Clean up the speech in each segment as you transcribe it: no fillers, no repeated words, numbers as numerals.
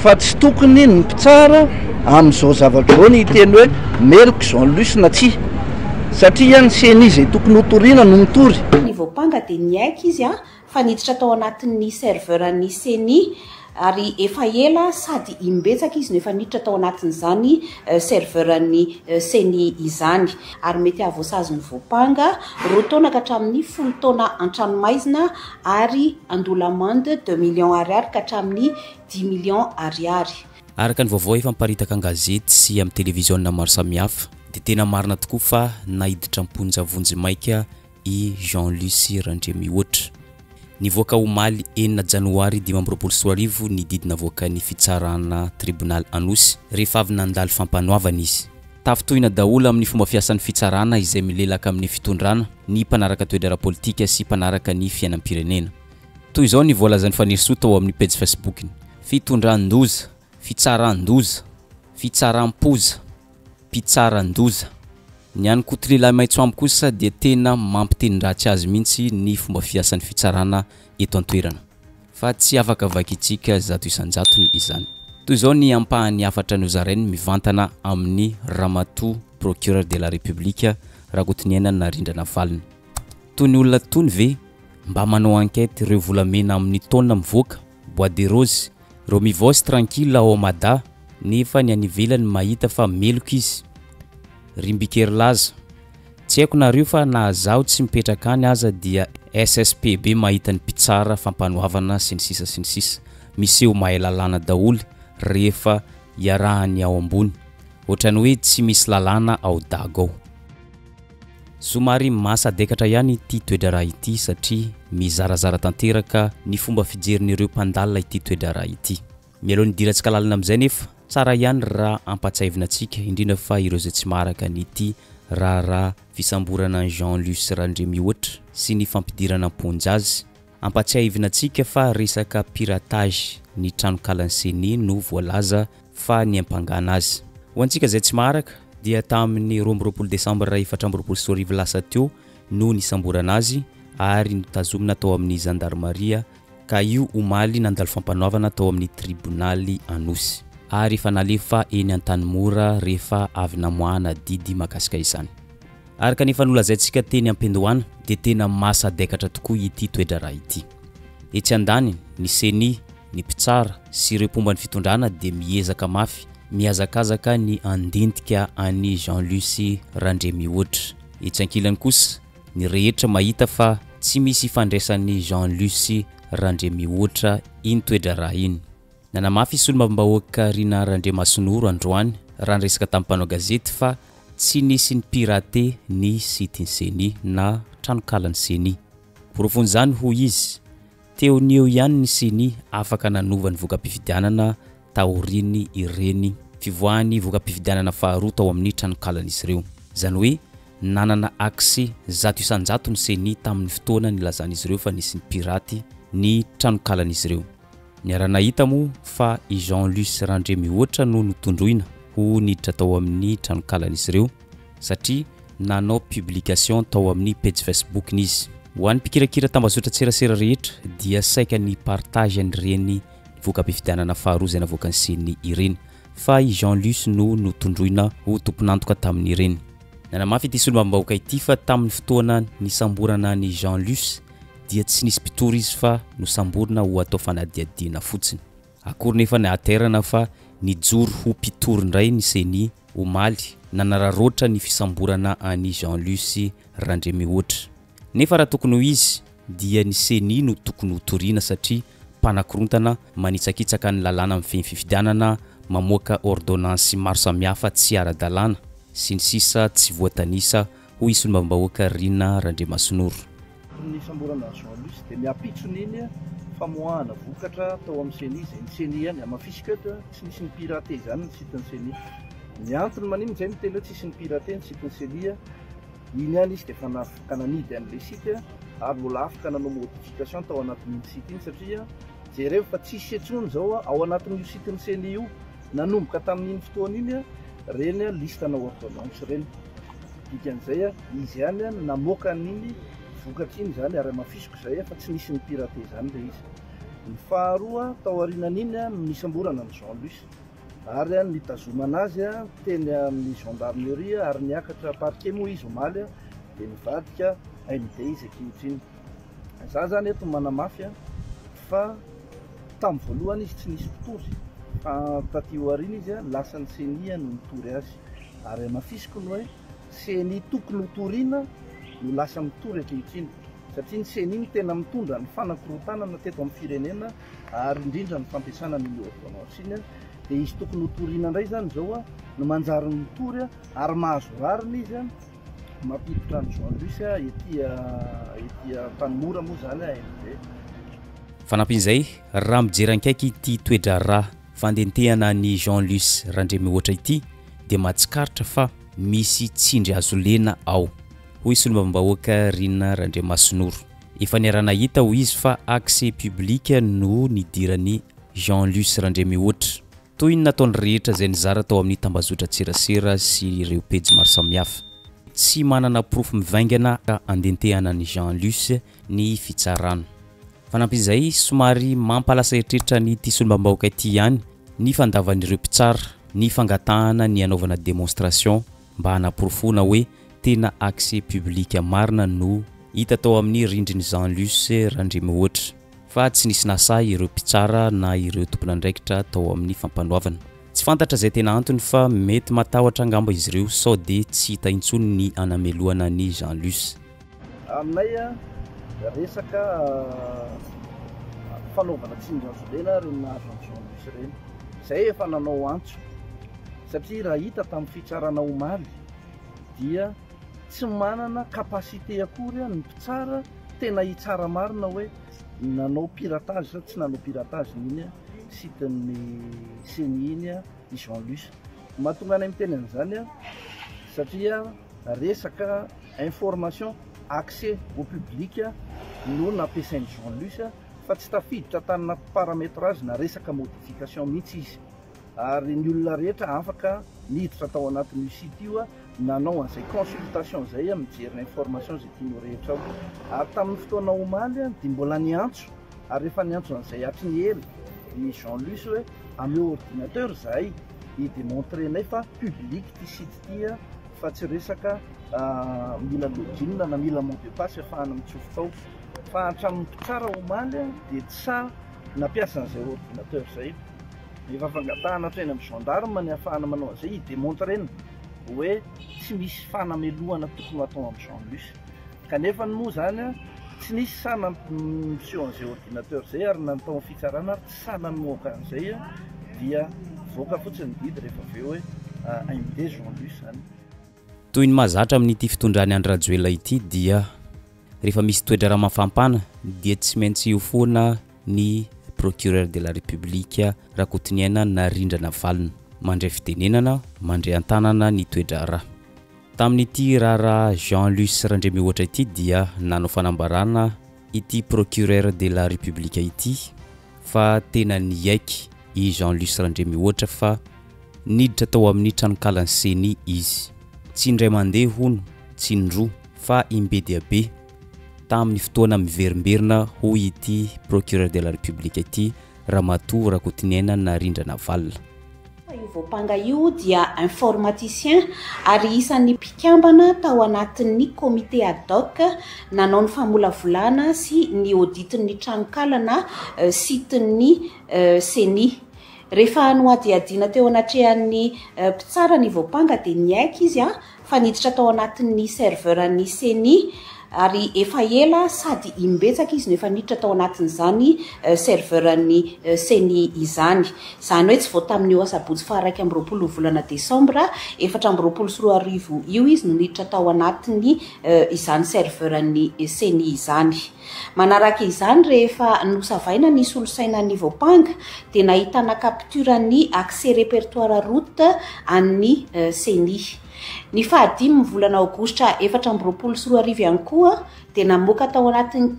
Fa tsy tokony ny mpitsara amin'izao zavatra zao ny teny hoe melk Jean-Luc na tsia satria ny seny izay tokony hotoriana no mitory. Ny voapanga dia niaika izy fa niditra tao anatin'ny serveur-ny CENI ary efa ela sady imbetsaka izy no efa niditra tao anatin'izany serveur-ny CENI izany ary mety avoasazy ny voapanga roa taona ka hatramin'ny 10 taona an-tranomaizina ary andolamande 2 millions ariary ka hatramin'ny 10 millions ariary. Araka ny vaovao efa miparitaka an-gazety sy amin'ny télévision maro samihafa dia tena marina tokoa fa nahiditra amponja vonjy maika i Jean-Luc Randriamihoatra. Nivoaka omaly 9 janoary 2024 ny didina voaka ny fitsarana tribunal Anosy rehefa avy nandalo fampanoavana izy. Tafitohina daholo amin'ny fomba fiasan'ny fitsarana izay milelaka amin'ny fitondrana ny mpanaraka toedrara politika sy mpanaraka ny fiainam-pirenena. Toy izao ny voalazan'ny fanirisoa tao amin'ny page Facebook-ny: fitondran-doza, fitsaran-doza, fitsaram-poza, pitsaran-doza. Ny any kotrila maitso amiko kosa dia tena mampitenindratsy azy mihitsy ny fomba fiasan'ny fitsarana eto an-toerana. Fa tsy afaka vakitsika zato isan-jatony izany. Toy izao ny ampahany afatra ny Ozarainy mivantana amin'ny Ramatoa procureur de la République Rakotoniaina Narindrana Valiny. Toy ny olona tony ve mba manao enquête ireo volamena amin'ny taona mivoaka Bois de Rose, ireo mivoasy tranquille ao Mada nefa ny any ivelany mahita fa meloko izy. Rimbikery laza, tsy haiko nareo fa na zaho tsy mipetraka any aza dia SSPB mahita ny mpitsara fampanoavana sy ny sisa. Miseho mahay lalàna daholo rehefa iarahany ao ambony, ohatrany hoe tsy misy lalàna ao dago ao. Somary masadekatra ihany ity toedrara ity satria mizarazara tanteraka ny fomba fijerin'ireo mpandalina ity toedrara ity. Mialohan'ny dirantsika lalina amin'izay nefa tsara ihany raha ampatsahivinatsika indrindra fa ireo izay tsy maraka n'ity raha fisamborana Jean-Luc Randriamihoatra sy ny fampidirana amponjazy. Ampatsahivinatsika fa resaka piratage ny tranokalan'ny CENI no voalaza fa ny ampangana azy. Ho antsika izay tsy maraka dia tamin'ny 12 Desambra 2024 lasa teo no nisamborana azy ary nitazomina tao amin'ny gendarmeria ka io omaly nandalo fampanoavana tao amin'ny tribunaly Anosy ary efa nalefa eny an-tanimora rehefa avy namoahana didy makasika izany. Araka nefa nolazaintsika teny am-pendohana dia tena masadekatra tokoa ity toedrara ity. Etsy andany ny CENI, ny mpitsara sy ireo mpomban'ny fitondrana dia miezaka mafy mihazakazaka ny andentika any Jean-Luc Randriamihoatra. Etsy ankilany kosa ny rehetra mahita fa tsy misy ifandraisan'ny Jean-Luc Randriamihoatra iny toedrara iny. Nanamafy solombavam-bahoaka Rina Randriamasinoro androany raha niresaka tamin'ny mpanao gazety fa tsy nisy ny pirate ny sitiny CENI na tranokalan'ny CENI. Porofon'izany hoy izy, teo ny eo ihany ny CENI afaka nanova ny voka-pifidianana taoriny ireny fivoahany voka-pifidianana faharoa tao amin'ny tranokalan'izy ireo. Izany hoe nanana akse zato isan-jato ny CENI tamin'ny fotoana nilazan'izy ireo fa nisy ny piraty ny tranokalan'izy ireo. Niarana hita moa fa i Jean-Luc Randriamihoatra no notondroina ho niditra tao amin'ny tranokalan'izy ireo satria nanao publication tao amin'ny page Facebook n'izy. Ho an'ny mpikirakira tambazotra tserasera rehetra dia saika ny partage an'ireny voka-pifidianana faharoa izay navoakan'ny CENI ireny fa i Jean-Luc no notondroina ho tompon'antoka tamin'ireny. Nanamafy ity solombavam-bahoaka ity fa tamin'ny fotoana nisamborana ny Jean-Luc dia tsy nisy mpitory izy fa nosamborina ho atao fanadiadiana fotsiny. Akory nefa nahaterana fa nijoro ho mpitory indray ny CENI omaly nanararoatra ny fisamborana any Jean-Luc Randriamihoatra. Nefa raha tokony ho izy dia ny CENI no tokony ho toriana satria mpanakorontana manitsakitsaka ny lalàna amin'ny fifidianana, mamoaka ordonnance maro samihafa tsy ara-dalàna sy ny sisa tsy voatanisa ho isy solombavam-bahoaka Rina Randriamasinoro. Ny samborana Jean-Luc dia miapitsony iny famoahana vokatra tao amin'ny CENI izay ny CENI ihany amafisika tsy nisy ny pirate izany ny sitiny CENI. Ny antony manino izay miteny hoe tsisy ny pirate ny sitiny CENI iny ihany izy dia efa afaka nanidy an'ilay site ary mbola afaka nanao modification tao anatin'iny site iny satria jereo fa tsisy intsony zao ao anatin'io sitiny CENI io nanomboka tamin'iny fotoana iny reny listana ordonnance reny. Dikan'izay izy ihany namoaka an'iny vokatra iny zany ary mafisiko izay fa tsy nisy ny pirate zany le izy. Ny faharoa tao aorianan'iny misy amborana amin'ny Jean Luc ary nitazomana azy teny amin'ny gendarmerie ary niakatra parquet moa izy omaly dia nivadika AMD izy ankehitriny. Za zany eto manamafy fa tamin'ny voalohany izy tsy nisy mpitory fa taty aoriana izy lasa ny CENI no nitory azy ary mafisiko ny hoe CENI tokony hotoriana no lasa mitory ankehitriny satria ny CENI ny tena mitondra ny fanakorotanana teto amin'ny firenena ary indrindra ny fampiasana ny ordonnance iny dia izy tokony hotoriana indray zany zao no manjary mitory ary mahazo rariny izy mampiditra ny Jean Luc etỳ Tanimora moa zany AMD. Fanampin'izay raha mijeran-kaiky ity toedra raha fandentehana ny Jean Luc Randremihoatra ity dia mahatsikaritra fa misy tsindry azo lena ao hoy solombavam-bahoaka Rina Randriamasinoro. Efa niarana hita ho izy fa accès public no nidirany Jean Luc Randremihoatra toy ny nataony rehetra izay nizara tao amin'ny tambazotra tserasera sy ireo pejy maro samihafa. Tsy manana profo mivaingana ka andentehana ny Jean Luc ny fitsarana. Fanampin'izay somary mampalasa eritreritra ny ity solombavam-bahoaka ity ihany ny fandavan'ireo mpitsara ny fangatahana ny anaovana démonstration mba hanaporofona hoe tena accès public marina no hita tao amin'ny rindriny Jean Luc Randremihoatra fa tsy nisy nasa ireo mpitsara na ireo tompon'andraikitra tao amin'ny fampanoavana. Tsy fantatra izay tena antony fa mety matahotra angamba izy ireo sao dia tsy hita intsony ny anameloana ny Jean Luc. Aminay resaka fanaovana tsindry azo lena reny nahazo ny Jean Luc reny izay efa nanao antso satria raha hita tamin'ny fitsarana omaly dia tsy manana kapasité akory ny mpitsara tena hitsara marina hoe nanao piratage sa tsy nanao piratage iny sitin'ny CENI iny i Jean Luc. Mahatonga any miteny an'izany satria resaka information accès au public no nampiasainy Jean Luc fa tsy tafiditra tanana paramétrage na resaka modification mihitsy izy ary ny olona rehetra afaka niditra tao anatin'io site io nanao an'izay consultation zay mijery information zay tianao rehetra ao ary tamin'ny fotoana omaly dia mbola niantso ary rehefa niantso an'izay hatry ny ela ny Jean Luc hoe amin'ny ordinateur zahay hidémontrenay fa public ty site ty fa tsy resaka mila login na mila mot de passe ahafahana mitsofoka tao fa hatramin'ny mpitsara omaly dia tsy nampiasa an'izay ordinateur zay. Efa fangatahana treny amin'ny gendarme ny ahafahana manao an'izay hidémontrena hoe tsy misy fanameloana tokony atao amin'ny Jean Luc kanefa moa zany tsy nisy sana miseho an'izay ordinateur zay ary natao fitsarana ary tsy sana mioka an'izay dia voaka fotsiny didy rehefa aveo hoe AMD Jean Luc zany. Toy ny mahazatra amin'ity fitondrany Andry Rajoelina ity dia rehefa misy toedra raha mafampana dia tsy maintsy eo foana ny procureur de la République Rakotiniaina na Rindrana Valina mandray fitenenana mandray antanana ny toedra raha. Tamin'ity raha Jean Luc Randremihoatra ity dia nanao fanambarana ity procureur de la République ity fa tena niaiky i Jean Luc Randremihoatra fa niditra tao amin'ny tranokalan'ny CENI izy. Tsy indray mandeha hono, tsy indroa fa imbe be tamin'ny fotoana miverimberina hoy ity procureur de la République ity Ramatoa Rakotiniaina na Rindrana Valina. Io voapanga io dia informaticien ary isan'ny mpikambana tao anatin'ny comité ad hoc nanao ny famolavolana sy ny auditin'ny tranokalana sitin'ny CENI. Rehefa noadiadina teo anatrehan'ny mpitsara ny voapanga dia niaiky izy fa niditra tao anatin'ny serveuran'ny CENI ary efa ela sady imbetsaka izy no efa niditra tao anatin'izany serveuran'ny CENI izany. Izany hoe tsy vao tamin'io asabotsy faha 1 volana Desambra 2024 io izy no niditra tao anatin'ny izany serveuran'ny CENI izany. Manaraka izany rehefa nosavaina ny solosainan'ny voapanga dia nahitana capturany accès répertoire route an'ny CENI. Ny fahadimy volana Aogositra 2024 ihany koa dia namoaka tao anatin'ny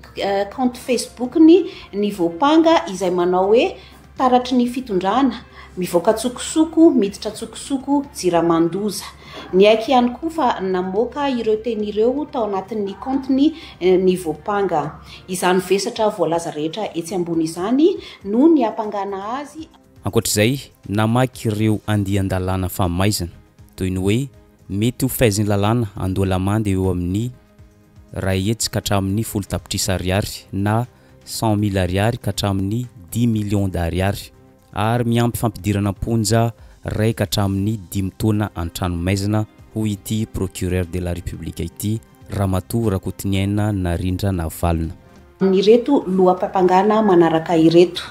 compte Facebook ny voapanga izay manao hoe taratry ny fitondrana mivoaka tsokosoko miditra tsokosoko jiramandoza ny aiky ihany koa fa namoaka ireo teny ireo tao anatin'ny kontiny ny voapanga izany vesatra voalaza rehetra etsy ambony izany no ny ampangana azy ankoatr'izay namaky ireo andian-dalàna famaizana toy ny hoe mety ho faiziny lalàna andoalamandy eo amin'ny ray hetsy ka hatramin'ny 10 tapitrisa ariary na 100,000 ariary ka hatramin'ny 10 millions d'ariary ary miampy fampidirana ponja ray ka hatramin'ny 5 taona an-tranomaizana ho ity procureur de la république ity Ramatoa Rakotiniaina Narindra Navalona. Ny reto loham-pampangana manaraka ireto.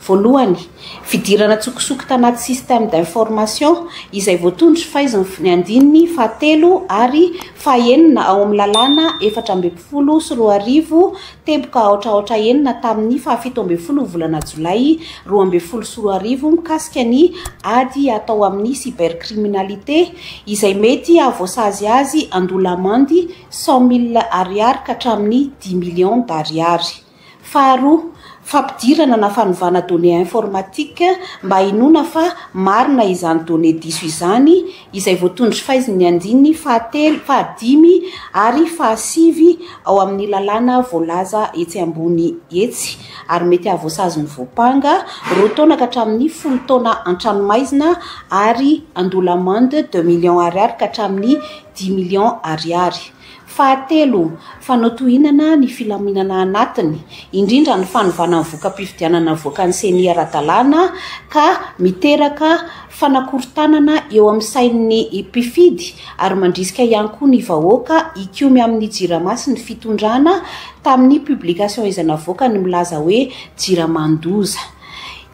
Voalohany, fidirana tsokosoko tanaty système d'information izay voatondry fahaizany ny andininy fahatelo ary fahaenina ao amin'ny lalàna 720 teboka aotraotra enina tamin'ny 17 volana Jolay 2020 mikasika ny ady atao amin'ny cybercriminalité izay mety avoasazy azy andolamandy 100,000 ariary ka hatramin'ny 10 millions d'ariary. Faharoa, fampidirana na fanovana données informatique mba inona fa marina izany données diso izany izay voatondry fahaizany andininy fahadimy ary fahasivy ao amin'ny lalàna voalaza etsy ambony etsy ary mety avoasazy ny voapanga roa taona ka hatramin'ny 10 taona an-tranomaizina ary andolamande 2 millions ariary ka hatramin'ny 10 millions ariary. Fahatelo, fanotohinana ny filaminana anatiny, indrindra ny fanovana ny voka-pifidianana voakan'ny seny ara-dalàna ka miteraka fanakorontanana eo amin'ny sain'ny mpifidy ary mandrisika ihany koa ny vahoaka ikiomy amin'ny jiramaso ny fitondrana tamin'ny publication izay navoaka ny milaza hoe jiramandoza.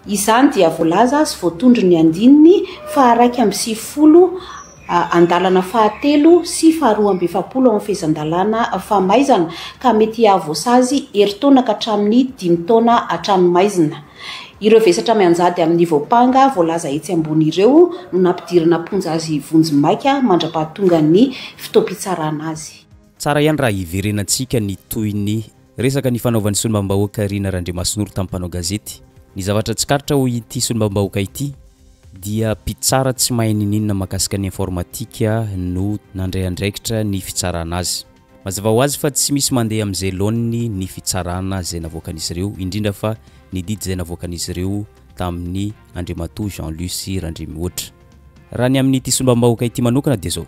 Izany dia voalaza sy voatondry ny andininy fa 150 andalana fahatelo sy faharoa amby 70 amin'ny fehezan-dalàna famaizana ka mety avoasazy eritaona ka hatramin'ny 5 taona hatranomaizina. Ireo vesatra mianjady amin'ny voapanga voalaza etsy ambony ireo no nampidirana ponja azy vonjimaika mandra-pahatonga ny fitoam-pitsarana azy. Tsara ihany raha iverenantsika ny toy ny resaka ny fanaovan'ny solombam-bahoaka Rina Randriamasinoro tamin'ny mpanao gazety. Ny zavatra tsikaritra ho ity solombam-bahoaka ity dia mpitsara tsy mahay ninina makasika ny informatika no nandray andraikitra ny fitsarana azy. Mazava ho azy fa tsy misy mandeha amin'izay laoniny ny fitsarana izay navoakan'izy ireo, indrindra fa ny didy izay navoakan'izy ireo tamin'ny Andriamatoa Jean-Luc Randremihoatra. Raha ny amin'ity solombam-bahoaka ity manokana dia zao,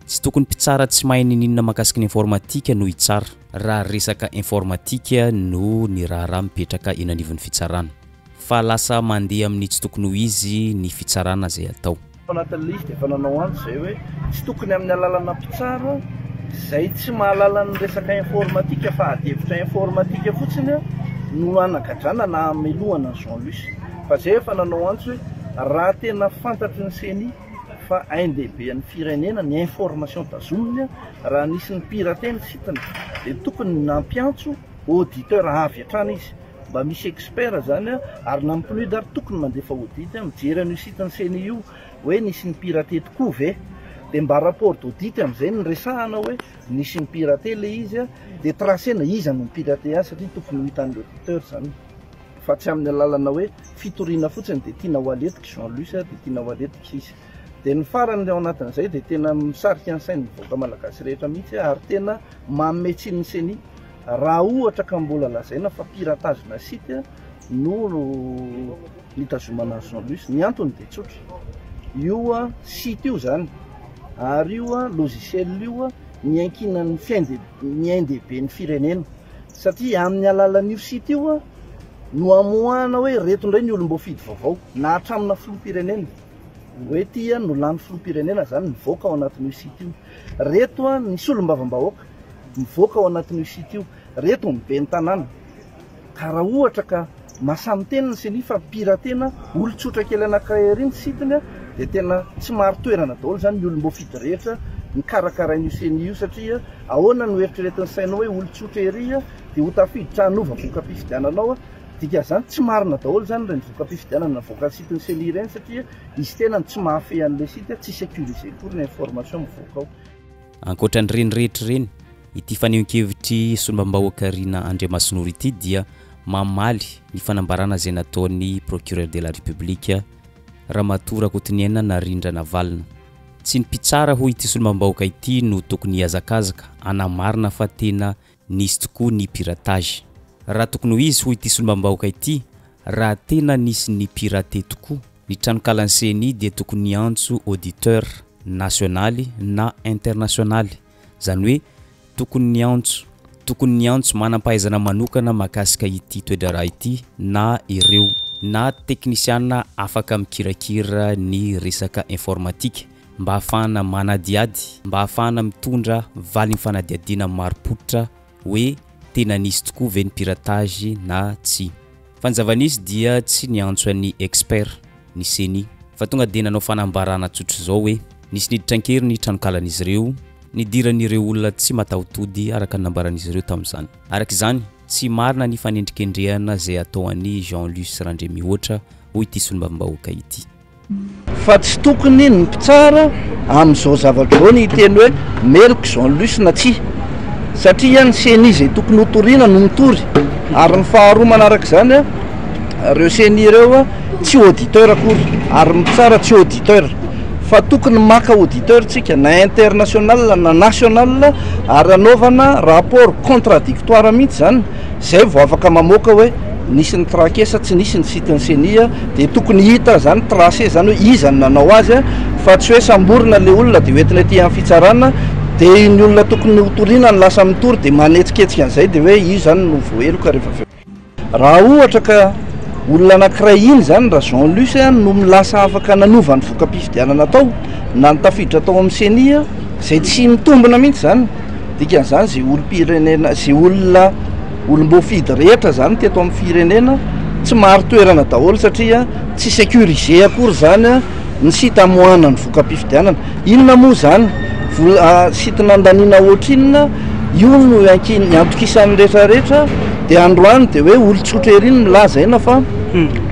tsy tokony mpitsara tsy mahay ninina makasika ny informatika no hitsara raha resaka informatika no ny raharaha mipetraka eny anivon'ny fitsarana. Fa lasa mandeha amin'ny tsy tokony ho izy ny fitsarana izay atao. Anatin'ny liste efa nanao antsy izay hoe tsy tokony amin'ny alalana mpitsara izay tsy mahalala ny resaka informatika fa adevitra informatika fotsiny no anagadrana na amelohana Jean-Luc. Fa izay efa nanao antsy hoe raha tena fantatry ny seny fa haindehiben'ny firenena ny information tazominy raha nisy ny pirateny sitany dia tokony nampiantso auditeur avy hatrany izy. Mba misy expert zany ary nampinoid ary tokony mandefa audit mijery an'io sitany seny io hoe nisy ny pirate tokoa ve dia mba rapport d'audit amin'izay ny resahana hoe nisy ny pirate le izy dia tracena iza no pirate azy satria tokony ho hitan'ny auditeur zany fa tsy amin'ny alalana hoe fitoriana fotsiny dia tiana ho aletika Jean-Luc dia tiana ho aletika izy. Dia ny farany ao anatin'izay dia tena misarika ny sainy vahoaka malagasy rehetra mihitsy ary tena mametsiny ny seny. Raha ohatra ka mbola lazaina fa piratazina site no nitazomana Jean-Luc, ny antony dia tsotra. Io site io zany ary io logiciel io miankina ny miaindehiben'ny firenena satria amin'ny alalan'io site io no amoahana hoe reto indray ny olom-boafidy vaovao na hatramina filoham-pirenena hoe tia no lany filoham-pirenena zany mivoaka ao anatin'io site io. Reto ny solombavam-bahoaka mivoaka ao anatin'io site io, reto mibeny tanàna. Ka raha ohatra ka masamy tena ny seny fa piratena olon-tsotra kely anankiray ery ny sitiny dia tena tsy maro toerana daholo zany ny olom-boafidy rehetra mikarakarain'io seny io satria ahoana no eritreretin'ny sainao hoe olon-tsotra ery dia ho tafiditra hanova voka-pifidiananao dika zany tsy marina daholo zany reny voka-pifidianana voaka sitiny seny ireny satria izy tena tsy mahafehy an'ilay site tsy sécurisé kory ny information mivoaka ao. Ankoatran'ireny rehetra ireny ity fanehoan-kevitry solombam-bahoaka Rina Andriamasinoro ity dia mamaly ny fanambarana zay nataony procureur de la république Ramatoa Kotiniana Narindra Navalna. Tsy ny pitsara hoy ity solombambaoaka ity no tokony hiazakazaka anamarina fa tena nisy tokoa ny piratage. Raha tokony ho izy hoy ity solombambaoaka ity, raha tena nisy ny pirate tokoa, ny tranokalanseny dia tokony antso auditeur nationaly na internationaly. Zany hoe tokony ny antso manampahaizana manokana makasika ity toedraraha ity na ireo na teknisiana afaka mikirakira ny resaka informatika mba afana manadiady, mba afana mitondra valy ny fanadiadina maropotra hoe tena nisy tokoa ve ny piratage na tsy. Fanjavanisy dia tsy ny antso ny expert ny seni fa tonga dia nanao fanambarana tsotro zao hoe nisy niditrankery ny tranokalan'izy ireo, nidiran'ireo olona tsy mataotody araka nambaran'izy ireo tamin'izany. Araka izany tsy marina ny fanendrikendrehana zay atao an'i Jean-Luc Randremihoatra hoy ity solombambaoaka ity. Fa tsy tokony ny mpitsara amin'izao zavatra zao ny hiteny hoe meloko Jean-Luc na tsy, satria ny seni zay tokony hotoriana no mitory, ary ny faharoa manaraka izany reo seni ireo tsy auditeur akory ary mpitsara tsy auditeur, fa tokony maka auditeur tsika na international na national ary anaovana rapport contradictoire mihitsy zany, zay vao afaka mamoaka hoe nisy ny trakesa tsy nisy ny sitiny senia, dia tokony hita zany tracé zany hoe iza ny nanao azy fa tsy hoe samborina le olona dia hoentina ty amin'ny fitsarana dia ny olona tokony hotoriana ny lasa mitory dia manetsiketsika an'izay dia hoe izy zany no voaheloka rehefa raha ohatra ka olona anankiray iny zany raha Jean-Luc no milasa afaka nanovany voka-pifidianana tao na nitafiditra tao amin'ny senia zay tsy mitombona mihitsy zany, dikan'izany zay olom-pirenena zay olona olom-boafidy rehetra zany teto amin'ny firenena tsy maro toerana daholo satria tsy sécurisé akory zany ny sita amoana ny voka-pifidianana. Inona moa zany sita nandaniana ohatrinona io no antokisan'ny rehetrarehetra dia androany dia hoe olon-tsotra ery ny milaza ina fa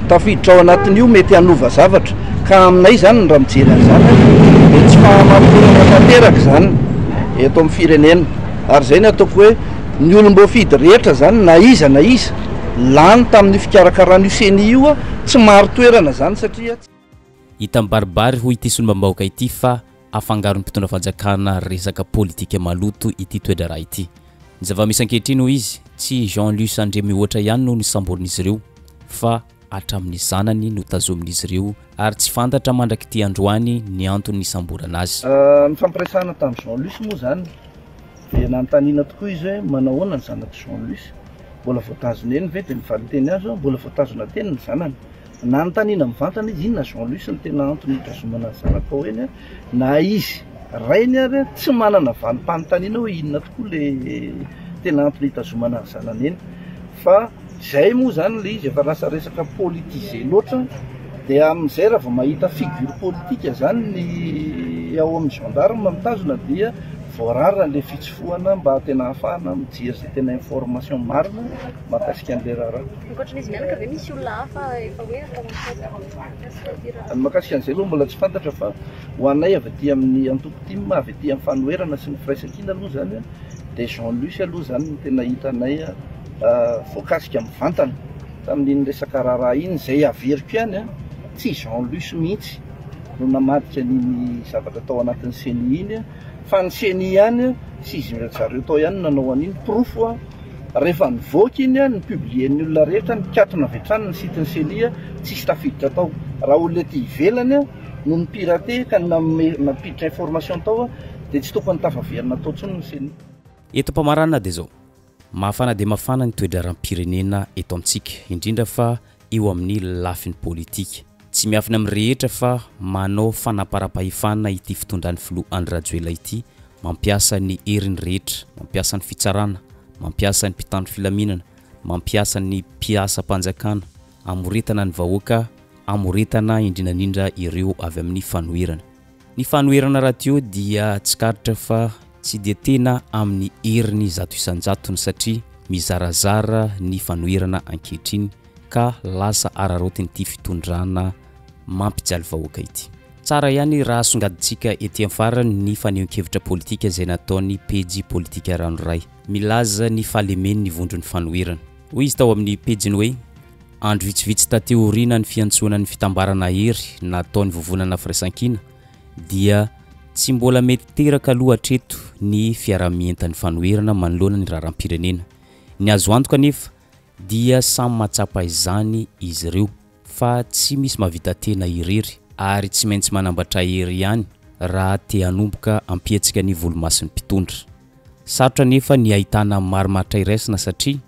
tafiditra ao anatin'io mety hanova zavatra ka aminay zany raha mijery an'izany dia tsy fahamamporana tanteraka zany eto amin'ny firenena, ary zay ny ataoko hoe ny olom-boafidy rehetra zany na iza lany tamin'ny fikarakarana io seni io tsy maro toerana zany satria hita mibaribary hoy ity solombambaoaka ity fa afangaron'ny mpitondra fanjakana resaka politika maloto ity toedraraha ity. Ny zava-misy ankehitriny hoy izy tsy Jean-Luc Randremihoatra ihany no nisamborin'izy ireo fa hatramin'ny zanany no tazomin'izy ireo ary tsy fantatra mandraky ty androany ny antony nisamborana azy. Ny fampiresahana tamin'ny Jean-Luc moa zany dia nanontaniana tokoa izy hoe manao ahoana ny zanaka Jean-Luc, mbola voatazona eny ve dia nivalinteny azy mbola voatazona teny ny zanany. Nanontaniana mivantana izy inona Jean-Luc ny tena antony hitazomana ny zanaka ao eny na izy rainy ary tsy manana vanim-panontaniana hoe inona tokoa le tena antony hitazomana ny zanany eny. Fa zay moa zany le izy efa rasa resaka politisé loatra dia amin'izay raha vao mahita figure politika zany ny ao amin'ny gendarme mitazona dia voararana le fitsofohana mba tena hafahana mijery zay tena information marina mahakasika an'le raharaha. Ankoatran'izy mianaka ve misy olona hafa efa hoe mahakasika an'izay aloha mbola tsy fantatra fa ho anay avy aty amin'ny antoko tim avy aty amin'ny fanoherana sy ny firaisan-kina aloha zany dia Jean-Luc aloha zany no tena hitanay voakasika mivantana tamin'iny resaka raharaha iny zay averiko ihany tsy Jean-Luc mihitsy no namadika niny zavatra tao anatin'ny seni iny fa ny seni ihany sy izy zareo tao ihany nanao an'iny profo rehefa nivoaka iny ny publien'ny olona rehetra nikatona avetrany ny sitiny seni tsisy tafiditra tao. Raha olona ty ivelany no nipirate ka napiditra information tao dia tsy tokony tafaverina tao ntsony ny seni. Eto mpamarana dia zao mafana dia mafana ny toedraram-pirenena eto amintsika indrindra fa eo amin'ny lafiny politika. Tsy miafina amin'ny rehetra fa manao fanaparam-pahefana ity fitondran'ny filoha Andry Rajoelina ity, mampiasa ny heriny rehetra, mampiasa ny fitsarana, mampiasa ny mpitandro filaminana, mampiasa ny mpiasa-panjakana, amoretana ny vahoaka, amoretana indrindrandrindra ireo avy amin'ny fanoherana. Ny fanoherana raha teo dia tsy karitra fa tsy dia tena amin'ny heriny zato isan-jatony satria mizarazara ny fanoherana ankehitriny ka lasa ararotiny ity fitondrana mampijaly vahoaka ity. Tsara ihany raha songadintsika ety amin'ny farany ny fanehoan-kevitra politika izay nataony pejy politika ranoray. Milaza ny fahalemeny ny vondron'ny fanoherana. hoy izy tao amin'ny pejiny hoe andro vitsivitsy tateorina ny fiantsoana ny fitambarana hery nataony vovonana firaisankina dia tsy mbola mety teraka aloha hatreto ny fiaramientan'ny fanoherana manoloana ny raharam-pirenena. Ny azo antoka anefa dia samy matsapa izany izy ireo fa tsy misy mahavita tena irery ary tsy maintsy manambatra hery ihany raha te hanomboka ampietsika ny volomason'ny mpitondra. Sarotra nefa ny ahitana maromatra iraisina satria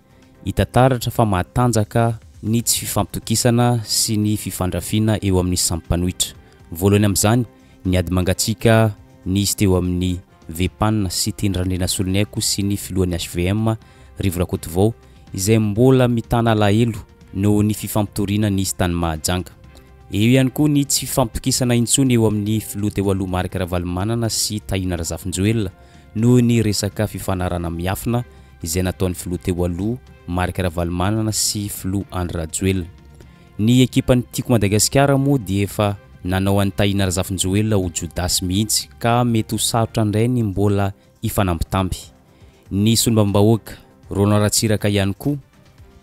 hitataratra fa mahatanjaka ny tsy fifampitokisana sy ny fifandrafiana eo amin'ny sampanohitra. Voalohany amin'izany ny ady mangatsika nisy teo amin'ny Vepanina sy Tendrandrena Solonyaiko sy ny filohan'ny HVM Rivo Rakotovao izay mbola mitana lahelo no ny fifampitoriana nisy tany Mahajanga. Eo ihany koa ny tsy fifampitokisana intsony eo amin'ny filoha teo aloha Marika Ravalomanana sy Tahina Razafinjoelina no ny resaka fifanarana miafina izay nataon'ny filoha teo aloha Marika Ravalomanana sy filoha Andry Rajoelina. Ny ekipan'ny Tiako Madagasikara moa dia efa nanao an'ny Tahina Razafinjoelina ho Jodasy mihitsy ka mety ho sarotra indray ny mbola ifanambitamby. Ny solombam-bahoaka Ronan Ratsiraka ihany koa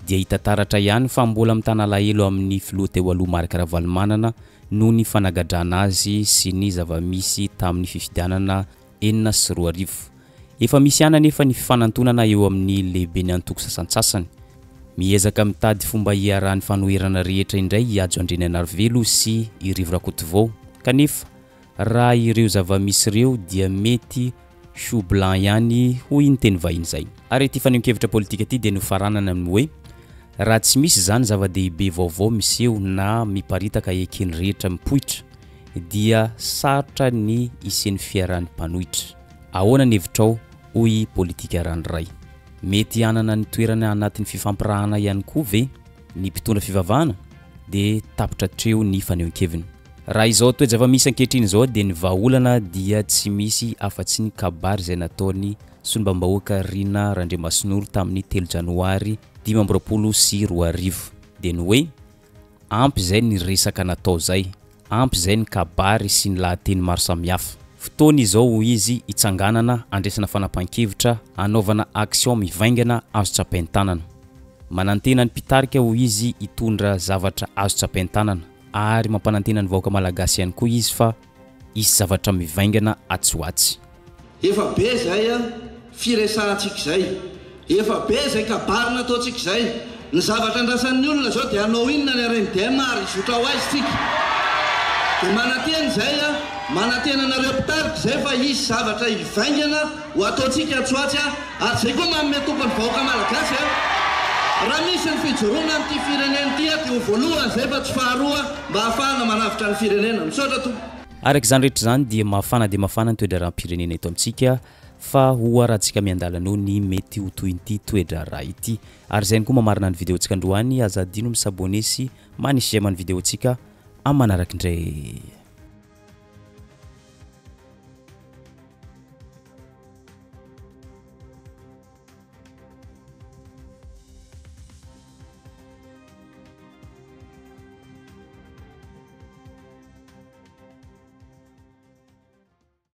dia hitataratra ihany fa mbola mitana lahelo amin'ny filoha teo aloha Marika Ravalomanana no ny fanagadrana azy sy ny zava-misy tamin'ny fifidianana 4 efa misy ihany anefa ny fifanantonana eo amin'ny lehibe ny antoko sasantsasany. Miezaka mitady fomba hiarahan'ny fanoherana rehetra indray Ihajo Andriananarivelo sy i Rivo Rakotovao kanefa raha ireo zava-misy ireo dia mety chou blanc ihany hoy ny teny vahiny zay. Ary ity fanehoan-kevitra politika ity dia nofaranana amin'ny hoe raha tsy misy zany zava-dehibe vaovao miseho na miparitaka ekeny rehetra mipoitra dia sarotra ny isen'ny fiarahan'ny mpanohitra. Ahoana ny hevitrao hoy politika ranoray. Mety hanana ny toerana anatin'ny fifampirahana ihany koa ve ny mpitondra fivavahana dia tapitra treo ny fanehoan-keviny. Raha izao toe zava-misy ankehitriny izao dia ny vahaolana dia tsy misy afa-tsy ny kabary izay nataony solombam-bahoaka Rina Randriamasinoro tamin'ny 3 Janoary 2022 dia ny hoe ampy izay ny resaka natao zay, ampy izay ny kabary sy ny lahateny maro samihafa. Fotoana izao izy hitsanganana andraisana fanapahan-kevitra anaovana action mivaingana azo tsapain-tanana. Manantena ny mpitarika ho izy hitondra zavatra azo tsapain-tanana ary mampanantena ny vahoaka malagasy ihany koa izy fa isy zavatra mivaingana atsoatsy. Efa be zay firesahantsika zay, efa be zay kabary nataontsika zay, ny zavatra andrasan'ny olona zao dia anao inona ny areny dia maro izotra ho azy tsika. Dia manantena zay manantena nareo mpitarika zay fa isy zavatra hivaingana ho ataontsika atsoatsy ary zay koa manome tompony vahoaka malagasy raha misy ny fijoroana amin'ity firenena ity dia ho voalohany zay fa tsy faharoa mba hahafahana manavitra ny firenena misaotra tompo. Araka izany rehetra izany dia mafana ny toedra raharam-pirenena eto amintsika fa ho arahantsika miandalana ny mety ho toy ity toedra raha ity. Ary izay koa mamarina ny videontsika androany aza adino misabone sy manisy amin'ny videontsika amin'ny manaraka indray.